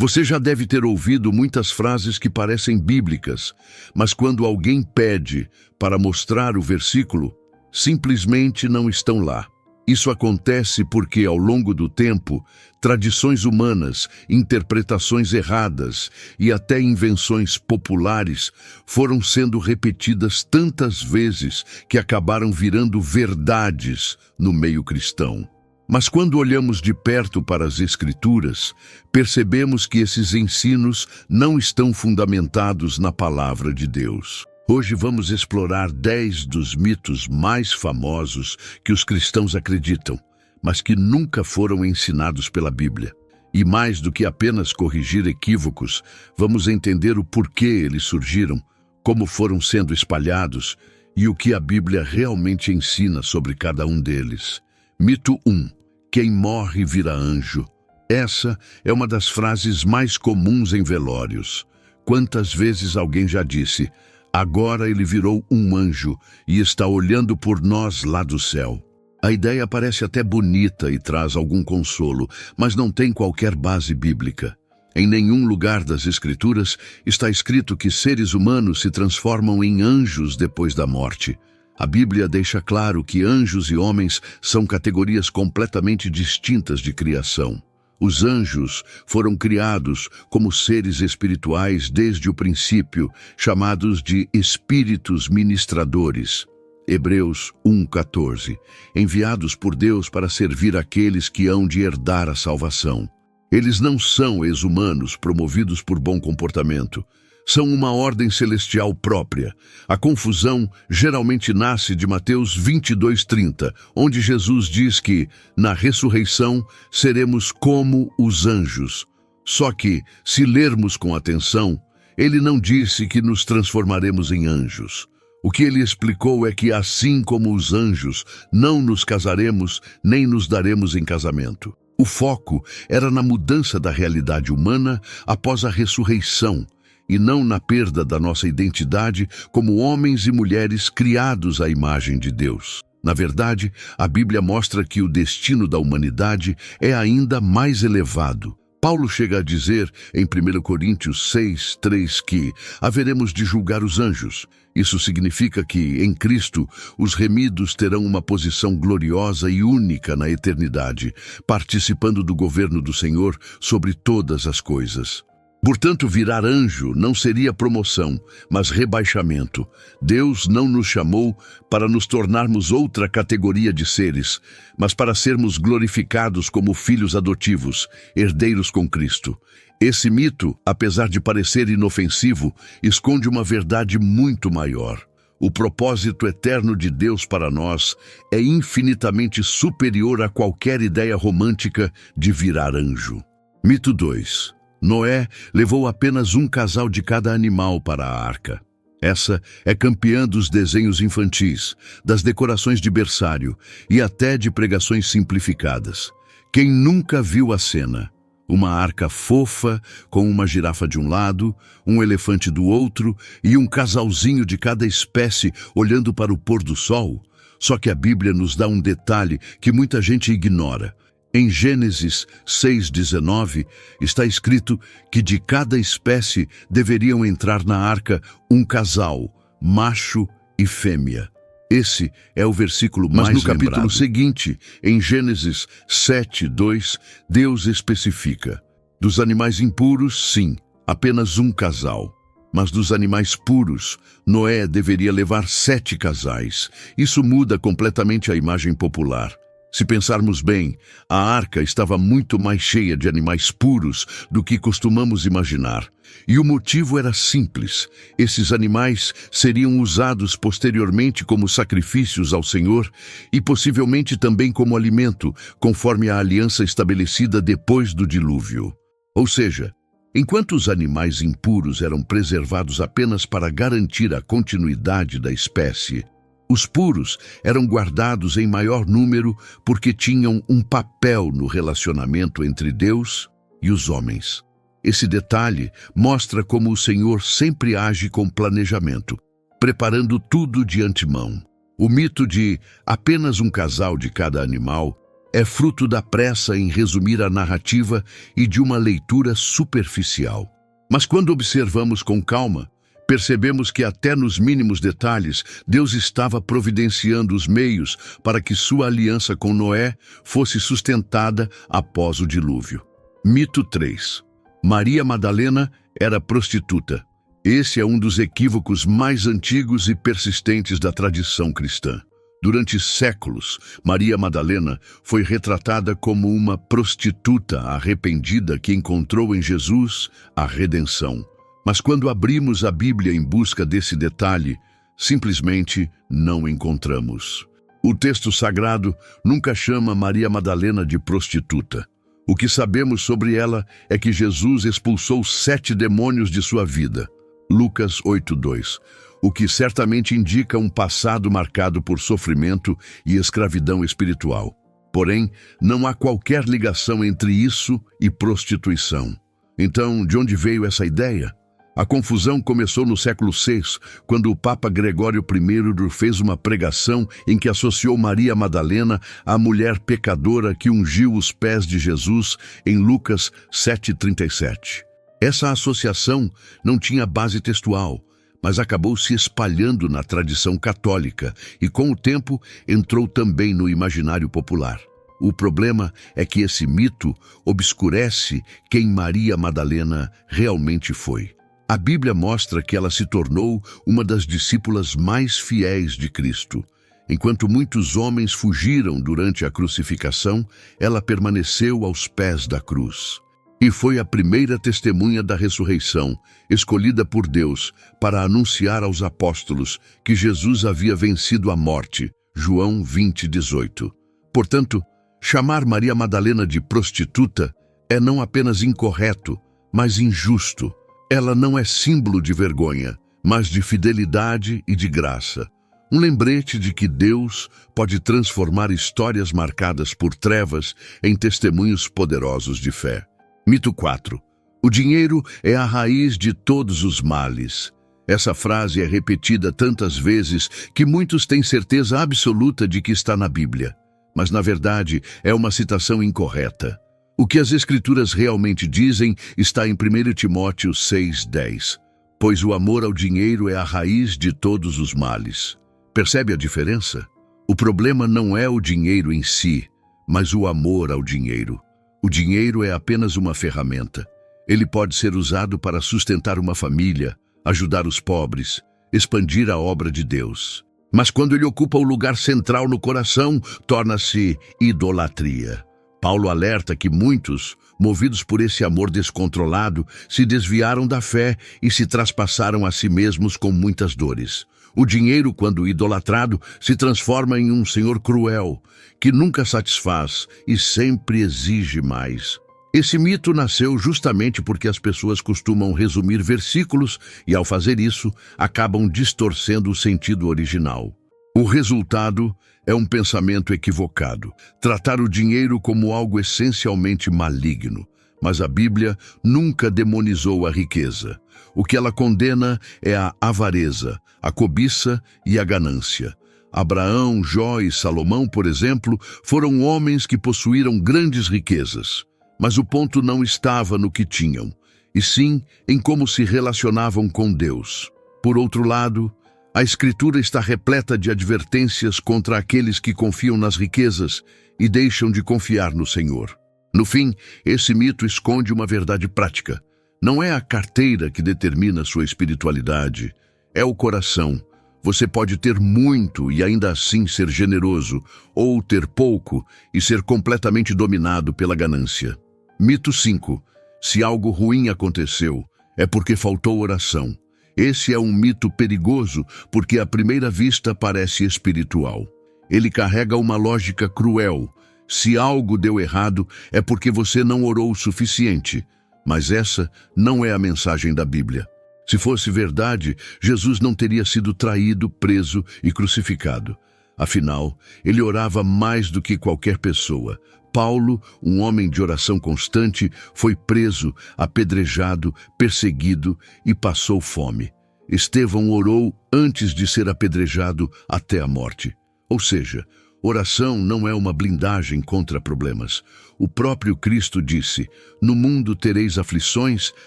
Você já deve ter ouvido muitas frases que parecem bíblicas, mas quando alguém pede para mostrar o versículo, simplesmente não estão lá. Isso acontece porque, ao longo do tempo, tradições humanas, interpretações erradas e até invenções populares foram sendo repetidas tantas vezes que acabaram virando verdades no meio cristão. Mas quando olhamos de perto para as Escrituras, percebemos que esses ensinos não estão fundamentados na palavra de Deus. Hoje vamos explorar 10 dos mitos mais famosos que os cristãos acreditam, mas que nunca foram ensinados pela Bíblia. E mais do que apenas corrigir equívocos, vamos entender o porquê eles surgiram, como foram sendo espalhados e o que a Bíblia realmente ensina sobre cada um deles. Mito 1. Quem morre vira anjo. Essa é uma das frases mais comuns em velórios. Quantas vezes alguém já disse: agora ele virou um anjo e está olhando por nós lá do céu. A ideia parece até bonita e traz algum consolo, mas não tem qualquer base bíblica. Em nenhum lugar das Escrituras está escrito que seres humanos se transformam em anjos depois da morte. A Bíblia deixa claro que anjos e homens são categorias completamente distintas de criação. Os anjos foram criados como seres espirituais desde o princípio, chamados de espíritos ministradores. Hebreus 1:14. Enviados por Deus para servir aqueles que hão de herdar a salvação. Eles não são ex-humanos promovidos por bom comportamento. São uma ordem celestial própria. A confusão geralmente nasce de Mateus 22:30, onde Jesus diz que, na ressurreição, seremos como os anjos. Só que, se lermos com atenção, ele não disse que nos transformaremos em anjos. O que ele explicou é que, assim como os anjos, não nos casaremos nem nos daremos em casamento. O foco era na mudança da realidade humana após a ressurreição, e não na perda da nossa identidade como homens e mulheres criados à imagem de Deus. Na verdade, a Bíblia mostra que o destino da humanidade é ainda mais elevado. Paulo chega a dizer em 1 Coríntios 6:3 que haveremos de julgar os anjos. Isso significa que, em Cristo, os remidos terão uma posição gloriosa e única na eternidade, participando do governo do Senhor sobre todas as coisas. Portanto, virar anjo não seria promoção, mas rebaixamento. Deus não nos chamou para nos tornarmos outra categoria de seres, mas para sermos glorificados como filhos adotivos, herdeiros com Cristo. Esse mito, apesar de parecer inofensivo, esconde uma verdade muito maior. O propósito eterno de Deus para nós é infinitamente superior a qualquer ideia romântica de virar anjo. Mito 2. Noé levou apenas um casal de cada animal para a arca. Essa é campeã dos desenhos infantis, das decorações de berçário e até de pregações simplificadas. Quem nunca viu a cena? Uma arca fofa, com uma girafa de um lado, um elefante do outro e um casalzinho de cada espécie olhando para o pôr do sol? Só que a Bíblia nos dá um detalhe que muita gente ignora. Em Gênesis 6:19, está escrito que de cada espécie deveriam entrar na arca um casal, macho e fêmea. Esse é o versículo mais lembrado. Mas no capítulo seguinte, em Gênesis 7:2, Deus especifica: dos animais impuros, sim, apenas um casal. Mas dos animais puros, Noé deveria levar 7 casais. Isso muda completamente a imagem popular. Se pensarmos bem, a arca estava muito mais cheia de animais puros do que costumamos imaginar. E o motivo era simples. Esses animais seriam usados posteriormente como sacrifícios ao Senhor e possivelmente também como alimento, conforme a aliança estabelecida depois do dilúvio. Ou seja, enquanto os animais impuros eram preservados apenas para garantir a continuidade da espécie, os puros eram guardados em maior número porque tinham um papel no relacionamento entre Deus e os homens. Esse detalhe mostra como o Senhor sempre age com planejamento, preparando tudo de antemão. O mito de apenas um casal de cada animal É fruto da pressa em resumir a narrativa e de uma leitura superficial. Mas quando observamos com calma, percebemos que até nos mínimos detalhes, Deus estava providenciando os meios para que sua aliança com Noé fosse sustentada após o dilúvio. Mito 3. Maria Madalena era prostituta. Esse é um dos equívocos mais antigos e persistentes da tradição cristã. Durante séculos, Maria Madalena foi retratada como uma prostituta arrependida que encontrou em Jesus a redenção. Mas quando abrimos a Bíblia em busca desse detalhe, simplesmente não encontramos. O texto sagrado nunca chama Maria Madalena de prostituta. O que sabemos sobre ela é que Jesus expulsou 7 demônios de sua vida. Lucas 8:2. O que certamente indica um passado marcado por sofrimento e escravidão espiritual. Porém, não há qualquer ligação entre isso e prostituição. Então, de onde veio essa ideia? A confusão começou no século VI, quando o Papa Gregório I fez uma pregação em que associou Maria Madalena à mulher pecadora que ungiu os pés de Jesus em Lucas 7:37. Essa associação não tinha base textual, mas acabou se espalhando na tradição católica e, com o tempo, entrou também no imaginário popular. O problema é que esse mito obscurece quem Maria Madalena realmente foi. A Bíblia mostra que ela se tornou uma das discípulas mais fiéis de Cristo. Enquanto muitos homens fugiram durante a crucificação, ela permaneceu aos pés da cruz. E foi a primeira testemunha da ressurreição, escolhida por Deus para anunciar aos apóstolos que Jesus havia vencido a morte. João 20:18. Portanto, chamar Maria Madalena de prostituta é não apenas incorreto, mas injusto. Ela não é símbolo de vergonha, mas de fidelidade e de graça. Um lembrete de que Deus pode transformar histórias marcadas por trevas em testemunhos poderosos de fé. Mito 4. O dinheiro é a raiz de todos os males. Essa frase é repetida tantas vezes que muitos têm certeza absoluta de que está na Bíblia. Mas, na verdade, é uma citação incorreta. O que as Escrituras realmente dizem está em 1 Timóteo 6:10. Pois o amor ao dinheiro é a raiz de todos os males. Percebe a diferença? O problema não é o dinheiro em si, mas o amor ao dinheiro. O dinheiro é apenas uma ferramenta. Ele pode ser usado para sustentar uma família, ajudar os pobres, expandir a obra de Deus. Mas quando ele ocupa o lugar central no coração, torna-se idolatria. Paulo alerta que muitos, movidos por esse amor descontrolado, se desviaram da fé e se traspassaram a si mesmos com muitas dores. O dinheiro, quando idolatrado, se transforma em um senhor cruel, que nunca satisfaz e sempre exige mais. Esse mito nasceu justamente porque as pessoas costumam resumir versículos e, ao fazer isso, acabam distorcendo o sentido original. O resultado é um pensamento equivocado, tratar o dinheiro como algo essencialmente maligno. Mas a Bíblia nunca demonizou a riqueza. O que ela condena é a avareza, a cobiça e a ganância. Abraão, Jó e Salomão, por exemplo, foram homens que possuíram grandes riquezas. Mas o ponto não estava no que tinham, e sim em como se relacionavam com Deus. Por outro lado, a Escritura está repleta de advertências contra aqueles que confiam nas riquezas e deixam de confiar no Senhor. No fim, esse mito esconde uma verdade prática. Não é a carteira que determina sua espiritualidade, é o coração. Você pode ter muito e ainda assim ser generoso, ou ter pouco e ser completamente dominado pela ganância. Mito 5. Se algo ruim aconteceu, é porque faltou oração. Esse é um mito perigoso porque à primeira vista parece espiritual. Ele carrega uma lógica cruel. Se algo deu errado, é porque você não orou o suficiente. Mas essa não é a mensagem da Bíblia. Se fosse verdade, Jesus não teria sido traído, preso e crucificado. Afinal, ele orava mais do que qualquer pessoa. Paulo, um homem de oração constante, foi preso, apedrejado, perseguido e passou fome. Estevão orou antes de ser apedrejado até a morte. Ou seja, Oração não é uma blindagem contra problemas. O próprio Cristo disse: "No mundo tereis aflições,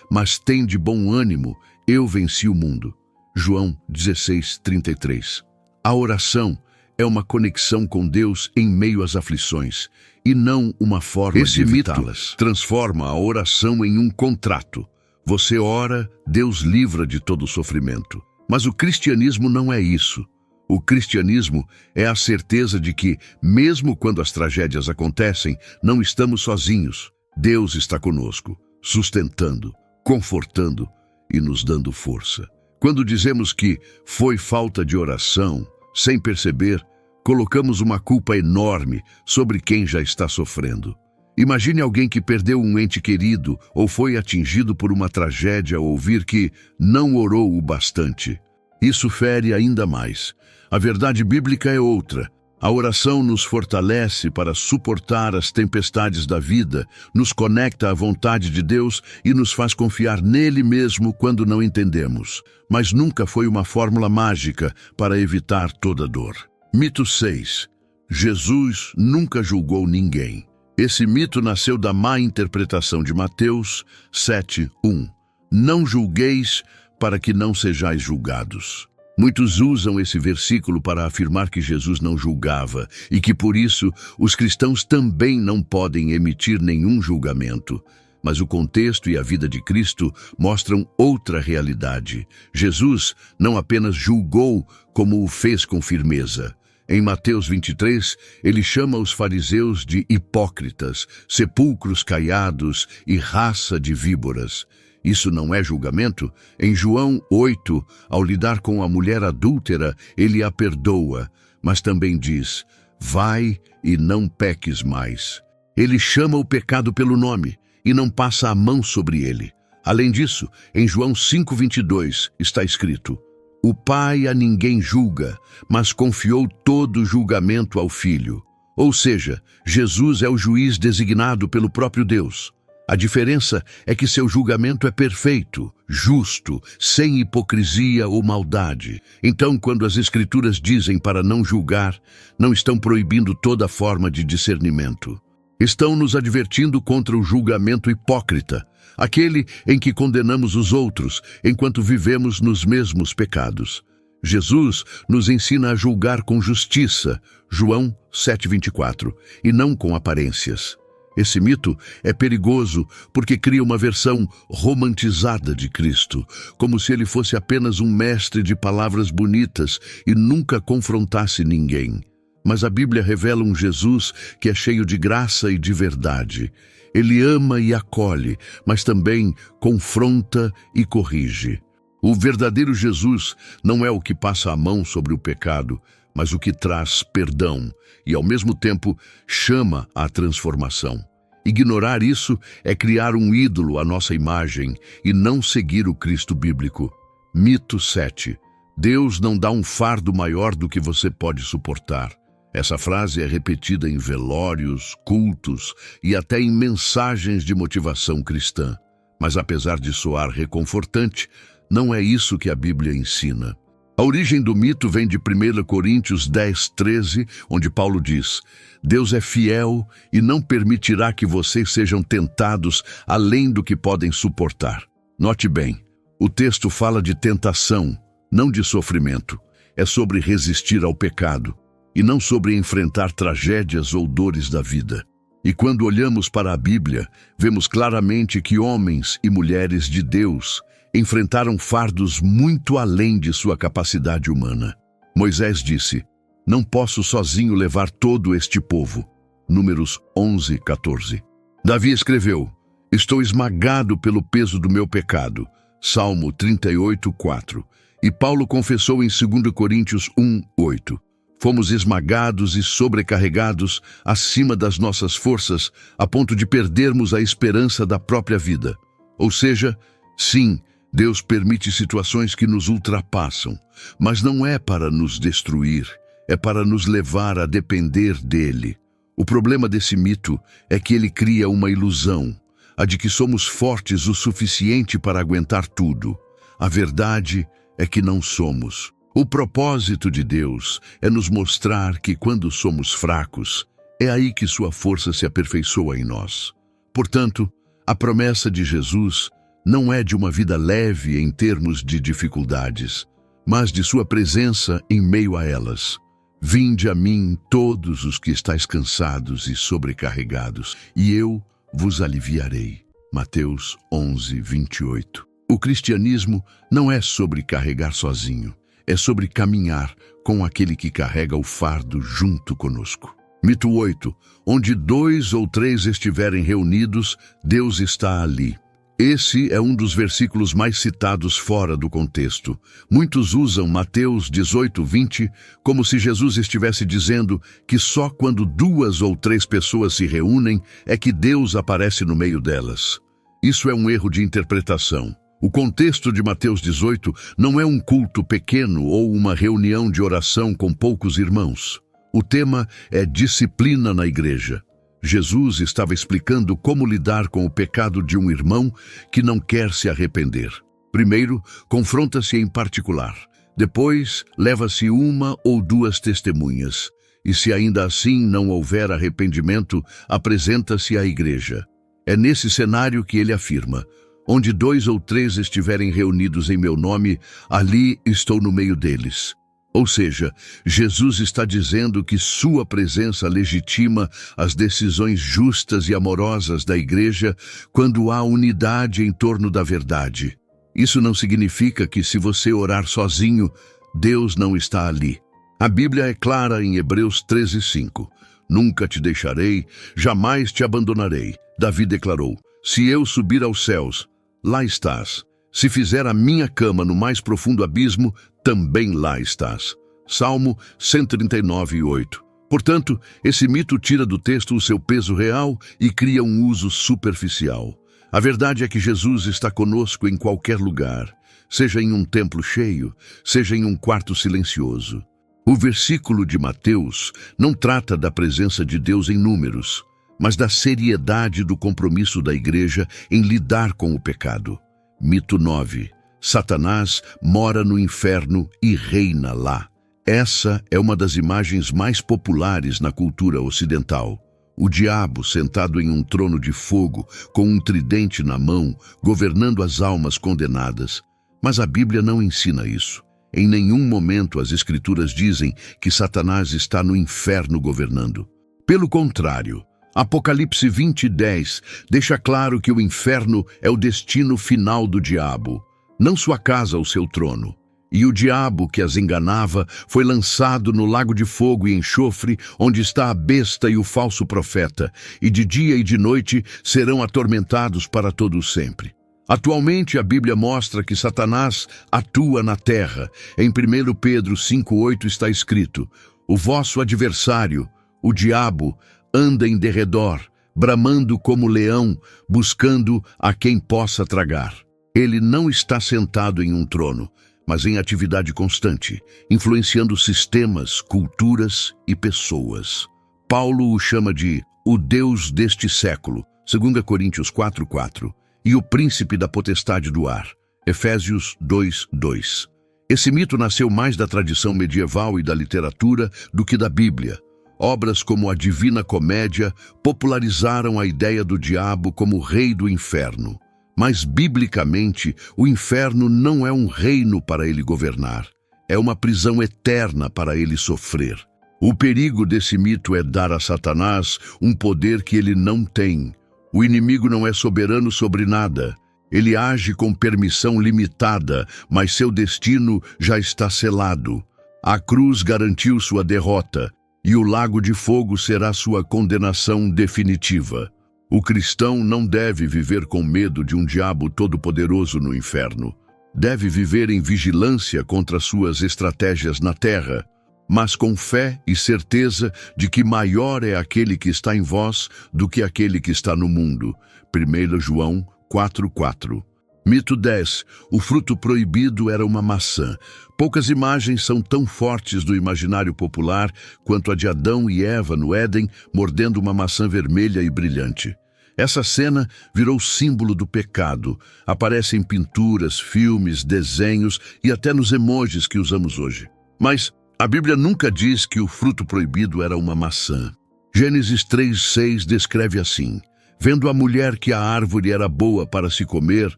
mas tende bom ânimo, eu venci o mundo." João 16:33. A oração é uma conexão com Deus em meio às aflições, e não uma forma de evitá-las. Esse mito transforma a oração em um contrato. Você ora, Deus livra de todo o sofrimento. Mas o cristianismo não é isso. O cristianismo é a certeza de que, mesmo quando as tragédias acontecem, não estamos sozinhos. Deus está conosco, sustentando, confortando e nos dando força. Quando dizemos que foi falta de oração, sem perceber, colocamos uma culpa enorme sobre quem já está sofrendo. Imagine alguém que perdeu um ente querido ou foi atingido por uma tragédia ao ouvir que não orou o bastante. Isso fere ainda mais. A verdade bíblica é outra. A oração nos fortalece para suportar as tempestades da vida, nos conecta à vontade de Deus e nos faz confiar nele mesmo quando não entendemos. Mas nunca foi uma fórmula mágica para evitar toda dor. Mito 6. Jesus nunca julgou ninguém. Esse mito nasceu da má interpretação de Mateus 7:1. Não julgueis para que não sejais julgados. Muitos usam esse versículo para afirmar que Jesus não julgava e que, por isso, os cristãos também não podem emitir nenhum julgamento. Mas o contexto e a vida de Cristo mostram outra realidade. Jesus não apenas julgou, como o fez com firmeza. Em Mateus 23, ele chama os fariseus de hipócritas, sepulcros caiados e raça de víboras. Isso não é julgamento? Em João 8, ao lidar com a mulher adúltera, ele a perdoa, mas também diz: vai e não peques mais. Ele chama o pecado pelo nome e não passa a mão sobre ele. Além disso, em João 5:22 está escrito: o Pai a ninguém julga, mas confiou todo o julgamento ao Filho. Ou seja, Jesus é o juiz designado pelo próprio Deus. A diferença é que seu julgamento é perfeito, justo, sem hipocrisia ou maldade. Então, quando as Escrituras dizem para não julgar, não estão proibindo toda forma de discernimento. Estão nos advertindo contra o julgamento hipócrita, aquele em que condenamos os outros enquanto vivemos nos mesmos pecados. Jesus nos ensina a julgar com justiça, João 7:24, e não com aparências. Esse mito é perigoso porque cria uma versão romantizada de Cristo, como se ele fosse apenas um mestre de palavras bonitas e nunca confrontasse ninguém. Mas a Bíblia revela um Jesus que é cheio de graça e de verdade. Ele ama e acolhe, mas também confronta e corrige. O verdadeiro Jesus não é o que passa a mão sobre o pecado, mas o que traz perdão e, ao mesmo tempo, chama à transformação. Ignorar isso é criar um ídolo à nossa imagem e não seguir o Cristo bíblico. Mito 7. Deus não dá um fardo maior do que você pode suportar. Essa frase é repetida em velórios, cultos e até em mensagens de motivação cristã. Mas apesar de soar reconfortante, não é isso que a Bíblia ensina. A origem do mito vem de 1 Coríntios 10:13, onde Paulo diz: Deus é fiel e não permitirá que vocês sejam tentados além do que podem suportar. Note bem, o texto fala de tentação, não de sofrimento. É sobre resistir ao pecado e não sobre enfrentar tragédias ou dores da vida. E quando olhamos para a Bíblia, vemos claramente que homens e mulheres de Deus enfrentaram fardos muito além de sua capacidade humana. Moisés disse: não posso sozinho levar todo este povo. Números 11:14. Davi escreveu: estou esmagado pelo peso do meu pecado. Salmo 38:4. E Paulo confessou em 2 Coríntios 1:8. Fomos esmagados e sobrecarregados acima das nossas forças, a ponto de perdermos a esperança da própria vida. Ou seja, sim, Deus permite situações que nos ultrapassam, mas não é para nos destruir, é para nos levar a depender dele. O problema desse mito é que ele cria uma ilusão, a de que somos fortes o suficiente para aguentar tudo. A verdade é que não somos. O propósito de Deus é nos mostrar que quando somos fracos, é aí que sua força se aperfeiçoa em nós. Portanto, a promessa de Jesus não é de uma vida leve em termos de dificuldades, mas de sua presença em meio a elas. Vinde a mim todos os que estáis cansados e sobrecarregados, e eu vos aliviarei. Mateus 11, 28. O cristianismo não é sobre carregar sozinho, é sobre caminhar com aquele que carrega o fardo junto conosco. Mito 8. Onde 2 ou 3 estiverem reunidos, Deus está ali. Esse é um dos versículos mais citados fora do contexto. Muitos usam Mateus 18, 20 como se Jesus estivesse dizendo que só quando 2 ou 3 pessoas se reúnem é que Deus aparece no meio delas. Isso é um erro de interpretação. O contexto de Mateus 18 não é um culto pequeno ou uma reunião de oração com poucos irmãos. O tema é disciplina na igreja. Jesus estava explicando como lidar com o pecado de um irmão que não quer se arrepender. Primeiro, confronta-se em particular. Depois, leva-se 1 ou 2 testemunhas. E se ainda assim não houver arrependimento, apresenta-se à igreja. É nesse cenário que ele afirma: onde 2 ou 3 estiverem reunidos em meu nome, ali estou no meio deles. Ou seja, Jesus está dizendo que sua presença legitima as decisões justas e amorosas da igreja quando há unidade em torno da verdade. Isso não significa que se você orar sozinho, Deus não está ali. A Bíblia é clara em Hebreus 13:5. Nunca te deixarei, jamais te abandonarei. Davi declarou: se eu subir aos céus, lá estás. Se fizer a minha cama no mais profundo abismo, também lá estás. Salmo 139:8. Portanto, esse mito tira do texto o seu peso real e cria um uso superficial. A verdade é que Jesus está conosco em qualquer lugar, seja em um templo cheio, seja em um quarto silencioso. O versículo de Mateus não trata da presença de Deus em números, mas da seriedade do compromisso da igreja em lidar com o pecado. Mito 9. Satanás mora no inferno e reina lá. Essa é uma das imagens mais populares na cultura ocidental. O diabo sentado em um trono de fogo, com um tridente na mão, governando as almas condenadas. Mas a Bíblia não ensina isso. Em nenhum momento as Escrituras dizem que Satanás está no inferno governando. Pelo contrário, Apocalipse 20:10 deixa claro que o inferno é o destino final do diabo, não sua casa ou seu trono. E o diabo que as enganava foi lançado no lago de fogo e enxofre, onde está a besta e o falso profeta, e de dia e de noite serão atormentados para todo sempre. Atualmente a Bíblia mostra que Satanás atua na terra. Em 1 Pedro 5:8 está escrito: o vosso adversário, o diabo, anda em derredor, bramando como leão, buscando a quem possa tragar. Ele não está sentado em um trono, mas em atividade constante, influenciando sistemas, culturas e pessoas. Paulo o chama de o Deus deste século, 2 Coríntios 4:4, e o príncipe da potestade do ar, Efésios 2:2. Esse mito nasceu mais da tradição medieval e da literatura do que da Bíblia. Obras como a Divina Comédia popularizaram a ideia do diabo como rei do inferno. Mas, biblicamente, o inferno não é um reino para ele governar. É uma prisão eterna para ele sofrer. O perigo desse mito é dar a Satanás um poder que ele não tem. O inimigo não é soberano sobre nada. Ele age com permissão limitada, mas seu destino já está selado. A cruz garantiu sua derrota, e o lago de fogo será sua condenação definitiva. O cristão não deve viver com medo de um diabo todo-poderoso no inferno. Deve viver em vigilância contra suas estratégias na terra, mas com fé e certeza de que maior é aquele que está em vós do que aquele que está no mundo. 1 João 4:4. Mito 10. O fruto proibido era uma maçã. Poucas imagens são tão fortes do imaginário popular quanto a de Adão e Eva no Éden, mordendo uma maçã vermelha e brilhante. Essa cena virou símbolo do pecado. Aparece em pinturas, filmes, desenhos e até nos emojis que usamos hoje. Mas a Bíblia nunca diz que o fruto proibido era uma maçã. Gênesis 3:6 descreve assim: vendo a mulher que a árvore era boa para se comer,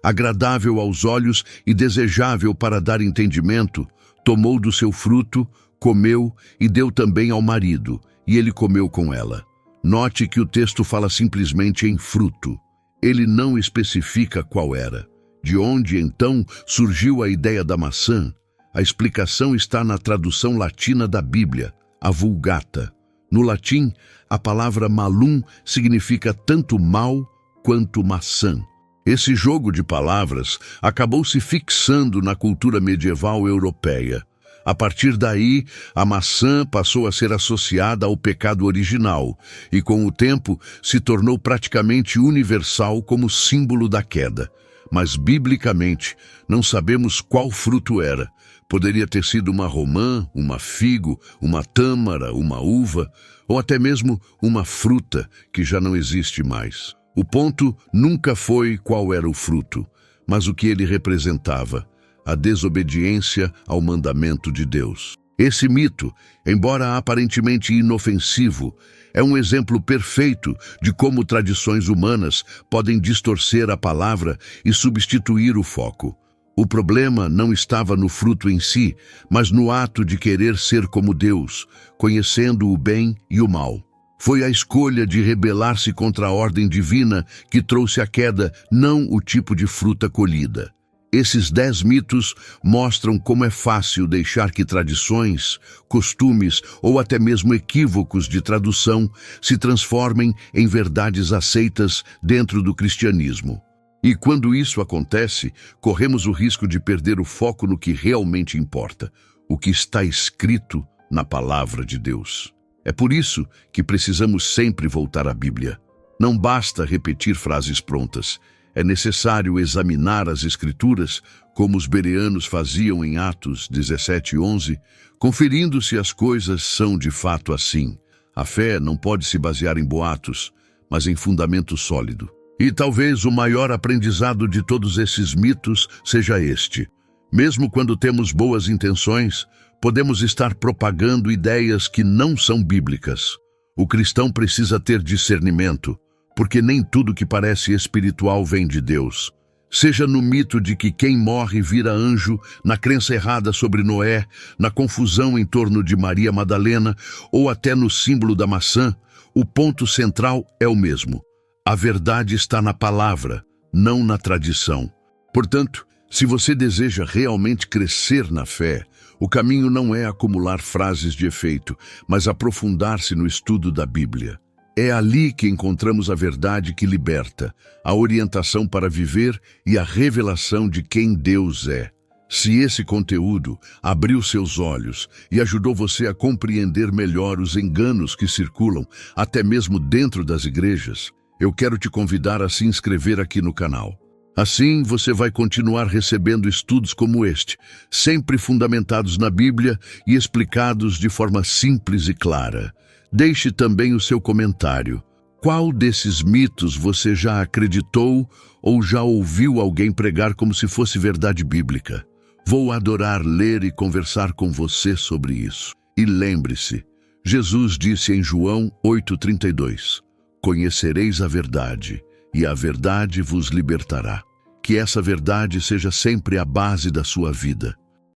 agradável aos olhos e desejável para dar entendimento, tomou do seu fruto, comeu e deu também ao marido, e ele comeu com ela. Note que o texto fala simplesmente em fruto. Ele não especifica qual era. De onde, então, surgiu a ideia da maçã? A explicação está na tradução latina da Bíblia, a Vulgata. No latim, a palavra malum significa tanto mal quanto maçã. Esse jogo de palavras acabou se fixando na cultura medieval europeia. A partir daí, a maçã passou a ser associada ao pecado original e, com o tempo, se tornou praticamente universal como símbolo da queda. Mas, biblicamente, não sabemos qual fruto era. Poderia ter sido uma romã, uma figo, uma tâmara, uma uva, ou até mesmo uma fruta que já não existe mais. O ponto nunca foi qual era o fruto, mas o que ele representava: a desobediência ao mandamento de Deus. Esse mito, embora aparentemente inofensivo, é um exemplo perfeito de como tradições humanas podem distorcer a palavra e substituir o foco. O problema não estava no fruto em si, mas no ato de querer ser como Deus, conhecendo o bem e o mal. Foi a escolha de rebelar-se contra a ordem divina que trouxe a queda, não o tipo de fruta colhida. Esses 10 mitos mostram como é fácil deixar que tradições, costumes ou até mesmo equívocos de tradução se transformem em verdades aceitas dentro do cristianismo. E quando isso acontece, corremos o risco de perder o foco no que realmente importa, o que está escrito na palavra de Deus. É por isso que precisamos sempre voltar à Bíblia. Não basta repetir frases prontas. É necessário examinar as Escrituras, como os bereanos faziam em Atos 17:11, conferindo se as coisas são de fato assim. A fé não pode se basear em boatos, mas em fundamento sólido. E talvez o maior aprendizado de todos esses mitos seja este: mesmo quando temos boas intenções, podemos estar propagando ideias que não são bíblicas. O cristão precisa ter discernimento, porque nem tudo que parece espiritual vem de Deus. Seja no mito de que quem morre vira anjo, na crença errada sobre Noé, na confusão em torno de Maria Madalena, ou até no símbolo da maçã, o ponto central é o mesmo. A verdade está na palavra, não na tradição. Portanto, se você deseja realmente crescer na fé, o caminho não é acumular frases de efeito, mas aprofundar-se no estudo da Bíblia. É ali que encontramos a verdade que liberta, a orientação para viver e a revelação de quem Deus é. Se esse conteúdo abriu seus olhos e ajudou você a compreender melhor os enganos que circulam, até mesmo dentro das igrejas, eu quero te convidar a se inscrever aqui no canal. Assim, você vai continuar recebendo estudos como este, sempre fundamentados na Bíblia e explicados de forma simples e clara. Deixe também o seu comentário. Qual desses mitos você já acreditou ou já ouviu alguém pregar como se fosse verdade bíblica? Vou adorar ler e conversar com você sobre isso. E lembre-se, Jesus disse em João 8:32, conhecereis a verdade, e a verdade vos libertará. Que essa verdade seja sempre a base da sua vida.